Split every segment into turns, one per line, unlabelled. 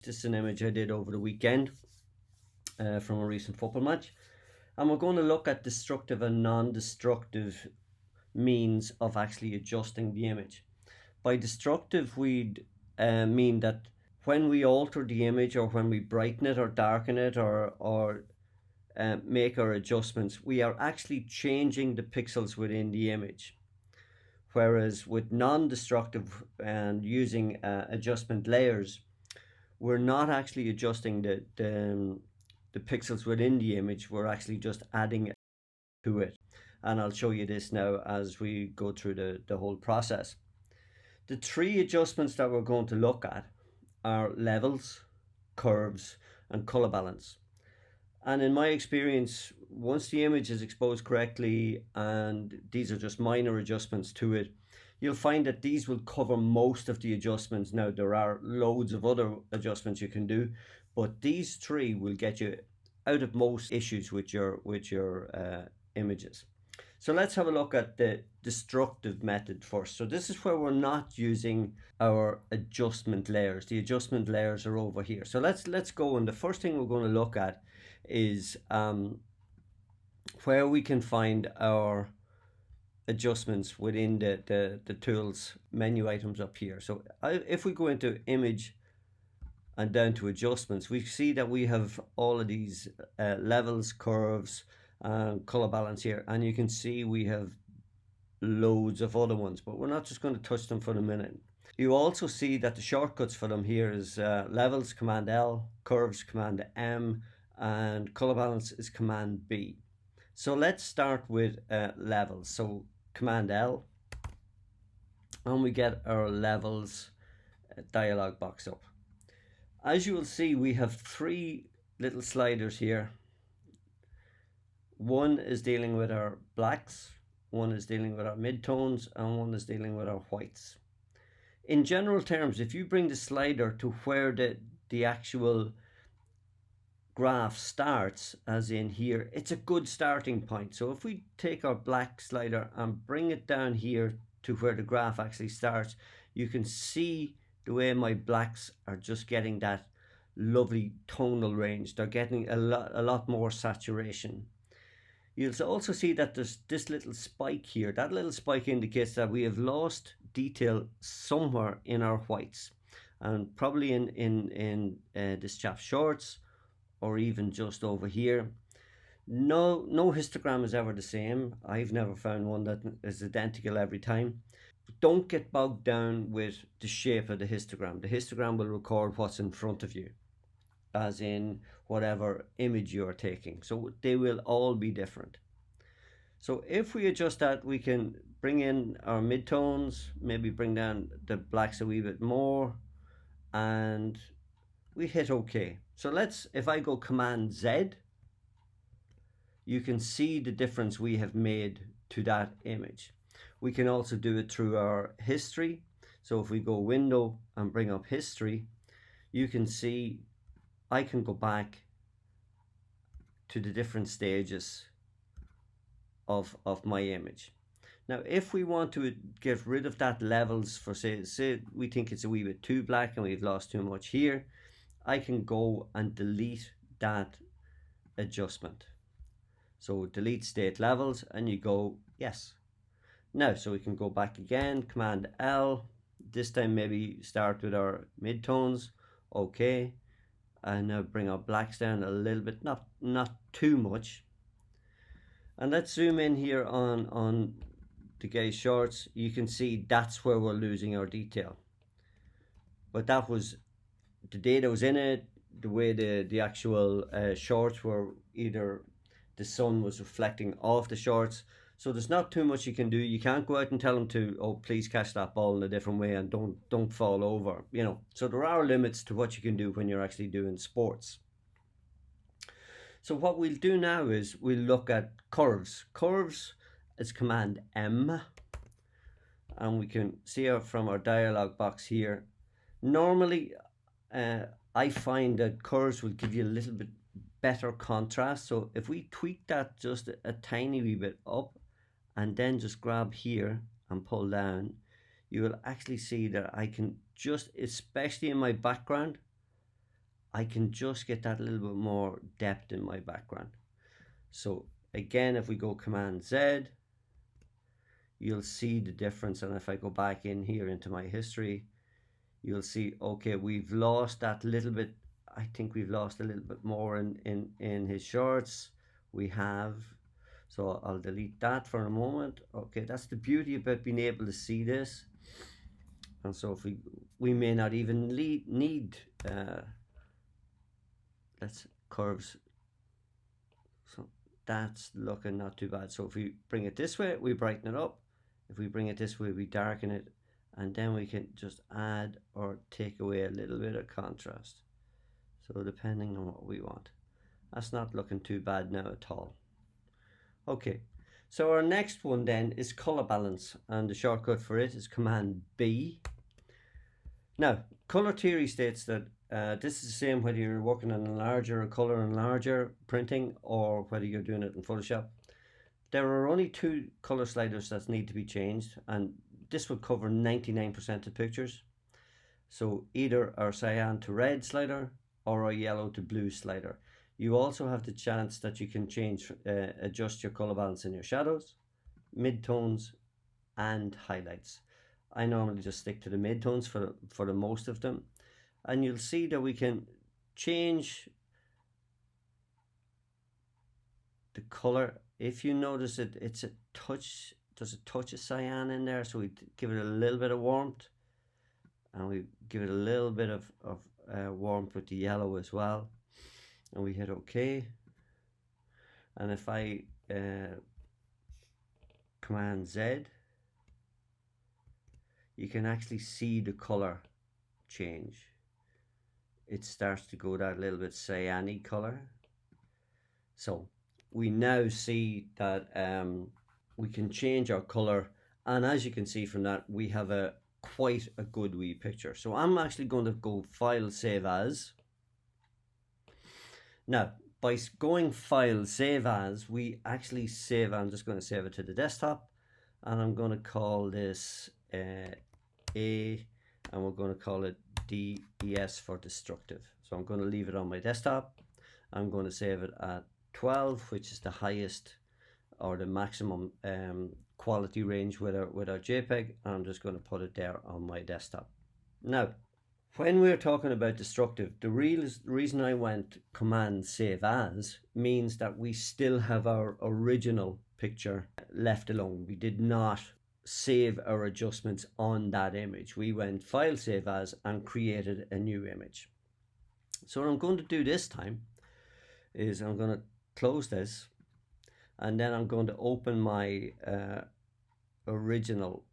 This is an image I did over the weekend from a recent football match. And we're going to look at destructive and non-destructive means of actually adjusting the image. By destructive, we'd mean that when we alter the image or when we brighten it or darken it or make our adjustments, we are actually changing the pixels within the image. Whereas with non-destructive and using adjustment layers, we're not actually adjusting the pixels within the image. We're actually just adding to it. And I'll show you this now as we go through the whole process. The three adjustments that we're going to look at are levels, curves, and color balance. And in my experience, once the image is exposed correctly, and these are just minor adjustments to it, you'll find that these will cover most of the adjustments. Now, there are loads of other adjustments you can do, but these three will get you out of most issues with your images. So let's have a look at the destructive method first. So this is where we're not using our adjustment layers. The adjustment layers are over here. So let's go, and the first thing we're going to look at is where we can find our adjustments within the tools menu items up here. So if we go into image and down to adjustments, we see that we have all of these levels, curves, color balance here, and you can see we have loads of other ones, but we're not just going to touch them for the minute. You also see that the shortcuts for them here is levels, Command L, curves, Command M, and color balance is Command B. So let's start with levels. So Command L, and we get our levels dialog box up. As you will see, we have three little sliders here. One is dealing with our blacks, one is dealing with our midtones, and one is dealing with our whites. In general terms, if you bring the slider to where the actual graph starts, as in here, it's a good starting point. So if we take our black slider and bring it down here to where the graph actually starts, you can see the way my blacks are just getting that lovely tonal range. They're getting a lot more saturation. You'll also see that there's this little spike here. That little spike indicates that we have lost detail somewhere in our whites, and probably in this chap's shorts, or even just over here. No histogram is ever the same. I've never found one that is identical every time. Don't get bogged down with the shape of the histogram. The histogram will record what's in front of you, as in whatever image you're taking. So they will all be different. So if we adjust that, we can bring in our midtones, maybe bring down the blacks a wee bit more, and we hit OK. So if I go Command Z, you can see the difference we have made to that image. We can also do it through our history. So if we go Window and bring up history, you can see I can go back to the different stages of my image. Now, if we want to get rid of that levels for say we think it's a wee bit too black and we've lost too much here, I can go and delete that adjustment. So delete state levels, and you go yes. Now, so we can go back again, Command L, this time maybe start with our midtones, OK, and now bring our blacks down a little bit, not too much. And let's zoom in here on the guy's shorts. You can see that's where we're losing our detail. But that was, the data was in it, the way the actual shorts were, either the sun was reflecting off the shorts. So there's not too much you can do. You can't go out and tell them to, oh, please catch that ball in a different way and don't fall over, you know. So there are limits to what you can do when you're actually doing sports. So what we'll do now is we'll look at curves. Curves is Command M, and we can see from our dialog box here. Normally, I find that curves will give you a little bit better contrast. So if we tweak that just a tiny wee bit up, and then just grab here and pull down, you will actually see that I can just, especially in my background, I can just get that little bit more depth in my background. So again, if we go Command Z, you'll see the difference. And if I go back in here into my history, you'll see, okay, we've lost that little bit. I think we've lost a little bit more in his shorts. We have, so I'll delete that for a moment. Okay, that's the beauty about being able to see this. And so if we may not even need let's curves. So that's looking not too bad. So if we bring it this way, we brighten it up. If we bring it this way, we darken it, and then we can just add or take away a little bit of contrast. So depending on what we want. That's not looking too bad now at all. Okay, so our next one then is color balance, and the shortcut for it is Command B. Now, color theory states that this is the same whether you're working on a larger color and larger printing or whether you're doing it in Photoshop. There are only two color sliders that need to be changed, and this would cover 99% of pictures. So either our cyan to red slider or a yellow to blue slider. You also have the chance that you can change, adjust your color balance in your shadows, midtones, and highlights. I normally just stick to the midtones for the most of them, and you'll see that we can change the color. If you notice it, it's a touch, there's a touch of cyan in there, so we give it a little bit of warmth, and we give it a little bit of warmth with the yellow as well, and we hit OK. And if I Command Z, you can actually see the color change. It starts to go that little bit cyany color. So we now see that we can change our color, and as you can see from that, we have quite a good wee picture. So I'm actually going to go File, Save As. Now, by going File, Save As, we actually save. I'm just going to save it to the desktop, and I'm going to call this A, and we're going to call it DES for destructive. So I'm going to leave it on my desktop. I'm going to save it at 12, which is the highest or the maximum quality range with our JPEG. I'm just going to put it there on my desktop. Now, when we're talking about destructive, the reason I went Command Save As means that we still have our original picture left alone. We did not save our adjustments on that image. We went File, Save As, and created a new image. So what I'm going to do this time is I'm going to close this, and then I'm going to open my original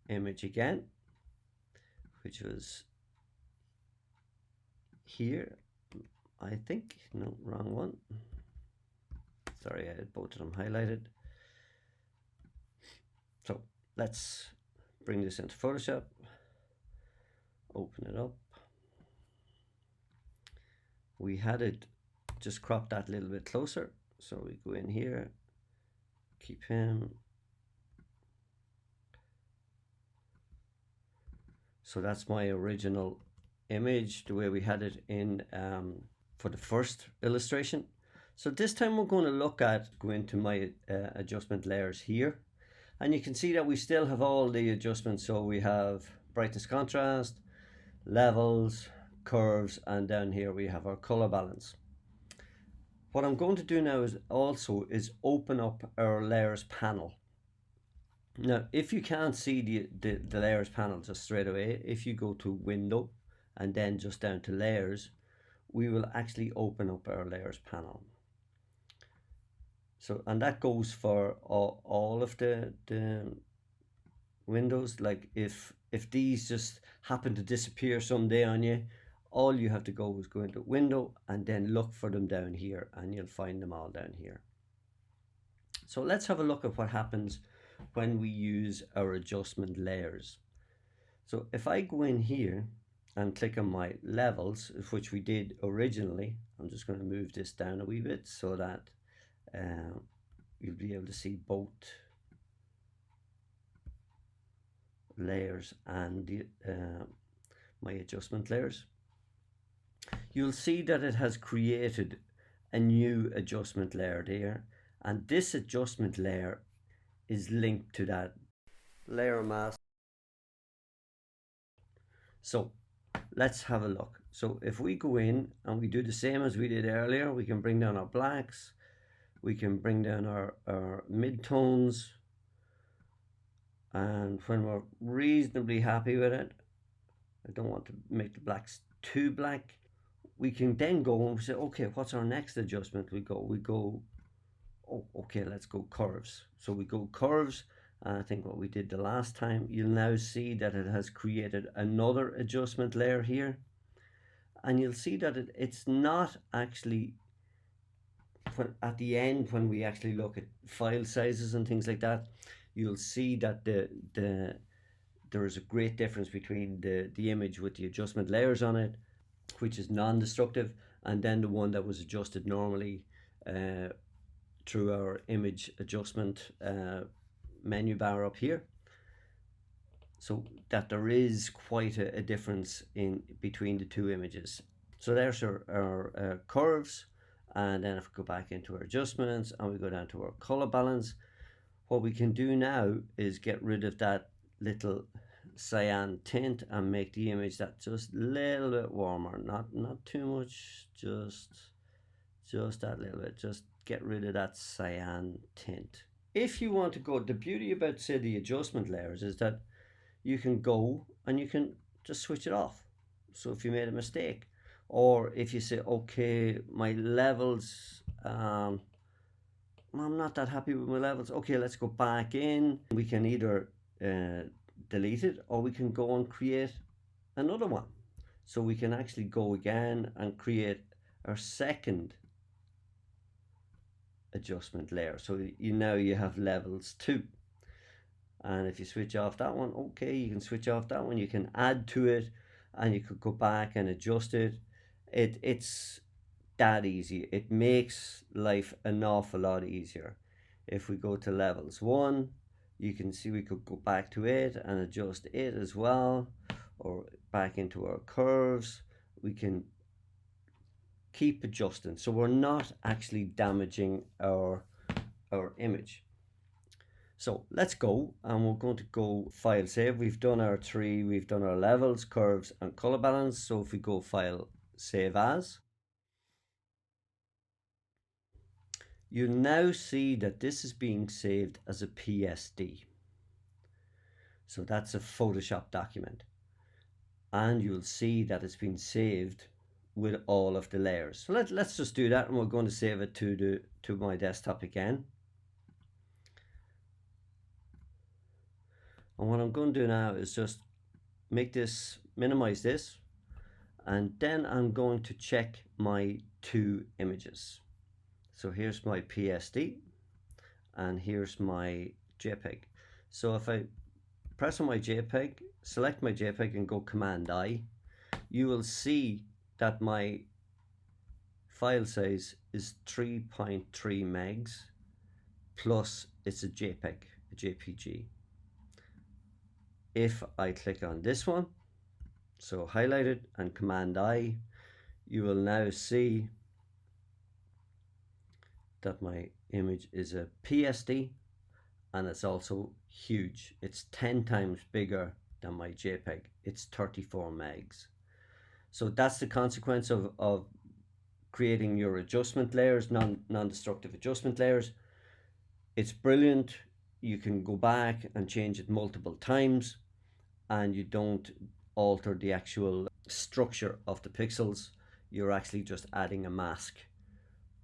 image again, which was here, I think. No, wrong one. Sorry, I had both of them highlighted. So let's bring this into Photoshop, open it up. We had it just crop that a little bit closer, so we go in here, keep him. So that's my original image, the way we had it in for the first illustration. So this time we're going to go into my adjustment layers here, and you can see that we still have all the adjustments. So we have brightness, contrast, levels, curves, and down here we have our color balance. What I'm going to do now is open up our layers panel. Now, if you can't see the layers panel just straight away, if you go to Window and then just down to Layers, we will actually open up our layers panel. So, and that goes for all of the windows. Like if these just happen to disappear someday on you, all you have to go is go into Window and then look for them down here, and you'll find them all down here. So let's have a look at what happens when we use our adjustment layers. So if I go in here and click on my levels, which we did originally, I'm just going to move this down a wee bit so that you'll be able to see both layers and my adjustment layers. you'll see that it has created a new adjustment layer there, and this adjustment layer is linked to that layer mask. So let's have a look. So if we go in and we do the same as we did earlier, we can bring down our blacks, we can bring down our mid-tones, and when we're reasonably happy with it, I don't want to make the blacks too black, we can then go and say, okay, what's our next adjustment? We go, oh, okay, let's go curves. So we go curves, and I think what we did the last time, you'll now see that it has created another adjustment layer here. And you'll see that it's not actually, at the end when we actually look at file sizes and things like that, you'll see that there is a great difference between the image with the adjustment layers on it, which is non-destructive, and then the one that was adjusted normally through our image adjustment menu bar up here. So that there is quite a difference in between the two images. So there's our curves, and then if we go back into our adjustments and we go down to our color balance, what we can do now is get rid of that little cyan tint and make the image that just a little bit warmer, not too much, just that little bit, just get rid of that cyan tint. If you want to go, the beauty about, say, the adjustment layers is that you can go and you can just switch it off. So if you made a mistake, or if you say, okay, my levels, I'm not that happy with my levels, okay, let's go back in. We can either delete it, or we can go and create another one. So we can actually go again and create our second adjustment layer. So now you have levels 2. And if you switch off that one, okay, you can switch off that one, you can add to it, and you could go back and adjust it. It's that easy. It makes life an awful lot easier. If we go to levels 1, you can see we could go back to it and adjust it as well, or back into our curves. We can keep adjusting, so we're not actually damaging our image. So let's go, and we're going to go file save. We've done our 3, we've done our levels, curves and color balance. So if we go file save as, you'll now see that this is being saved as a PSD. So that's a Photoshop document, and you'll see that it's been saved with all of the layers. So let's just do that, and we're going to save it to my desktop again. And what I'm going to do now is just make this, minimize this, and then I'm going to check my 2 images. So here's my PSD and here's my JPEG. So if I press on my JPEG, select my JPEG and go Command I, you will see that my file size is 3.3 megs, plus it's a JPEG, a JPG. If I click on this one, so highlight it and Command I, you will now see that my image is a PSD, and it's also huge. It's 10 times bigger than my JPEG. It's 34 megs. So that's the consequence of creating your adjustment layers, non-destructive adjustment layers. It's brilliant. You can go back and change it multiple times, and you don't alter the actual structure of the pixels. You're actually just adding a mask.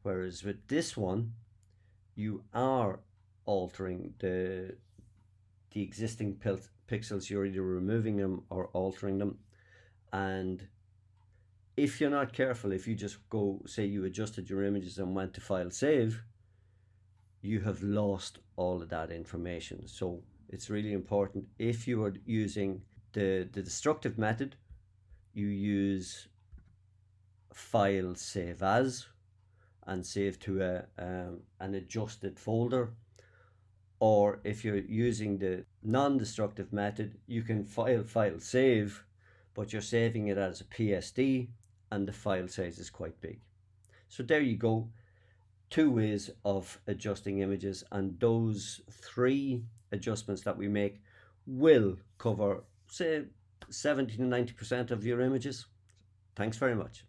Whereas with this one, you are altering the existing pixels. You're either removing them or altering them. And if you're not careful, if you just go, say you adjusted your images and went to file save, you have lost all of that information. So it's really important, if you are using the destructive method, you use file save as and save to an adjusted folder. Or if you're using the non-destructive method, you can file save, but you're saving it as a PSD, and the file size is quite big. So there you go, two ways of adjusting images, and those three adjustments that we make will cover, say, 70 to 90% of your images. Thanks very much.